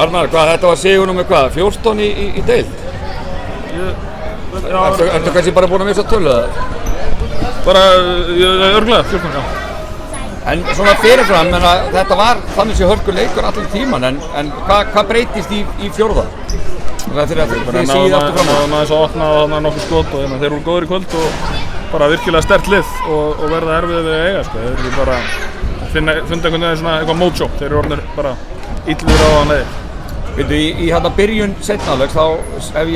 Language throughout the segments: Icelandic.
Arnar, þetta var sigur númer 14 í deild? Ertu kannski bara búin að missa tölu eða? Bara, örglega, 14, já. En svona fyrirfram, þetta var þannig sé hörkuleikur allan tíman, en hvað breytist í fjórða? Þegar þið síðið aftur fram á? Náðum aðeins að opna og nokkuð skot og þeir voru góðir í kvöld og bara virkilega sterkt lið og verða erfiðið við að eiga, sko. Þeir eru bara funda einhvern veginn svona eitthvað mojo, þeir eru orðnir bara illir á að leiðir. Í byrjun seinna hálfleiks, þá ef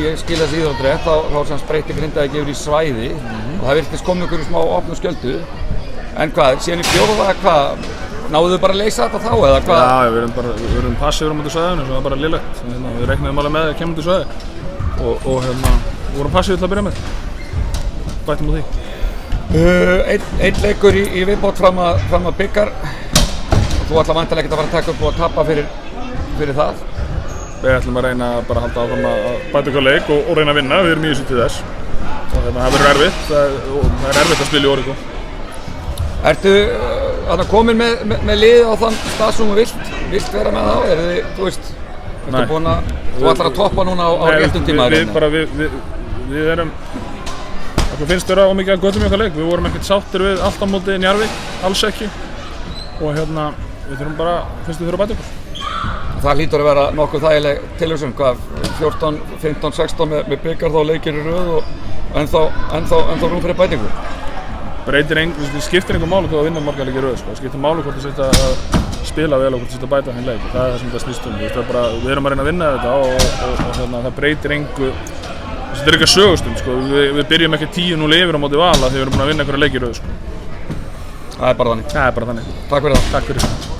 ég skil þessi íþrótt rétt, þá breytti Grindavík yfir í svæði og það virtist komið einhverju smá opnum skjöldu. En síðan í fjórða, náðu þau bara að leysa þetta þá eða hvað? Já, við erum passífur á móti svæðinu, svo það er bara lélegt. Við reiknaðum alveg með að kemur til svæði og við vorum passífur til að byrja með. Bættum á því. Einn leikur í viðbót fram að byggar. Þú ætla væntanlega ekkert að fara að taka upp og tapa fyrir það? Við ætlum að reyna bara að halda áfram að bæta okkar leik og reyna að vinna. Við erum í þessu til þess. Og það verður erfitt. Það er erfitt að spila í Órigó. Ertu komin með liðið á þann stað sem þú vilt vera með þá? Þú ætlar að toppa núna á réttum tíma? Við erum okkur finnst vera ómikið að götum í okkar leik. Við vorum ekkert sáttir við allt á móti Njarðvík, alls ekki. Og við þurfum bara, finnst við þurfum að bæta okkur. Það hlýtur að vera nokkuð þægileg tilhugsun, 14, 15, 16 með byggar þá leikir í röð og ennþá rúm fyrir bætingu. Það skiptir einhver máli hvað að vinna marga leiki í röð, sko. Það skiptir máli hvort þú sért að spila vel og hvort þú sért að bæta henni leik. Það er það sem það snýst um. Við erum að reyna að vinna þetta og það breytir engu. Þetta er eitthvað sögustund, sko. Við byrjum ekki 10-0 yfir á móti Val þegar við erum búin að vinna einhverja leiki í röð, sko. Það er bara þannig. Það er bara þannig. Takk fyrir það. Takk fyrir.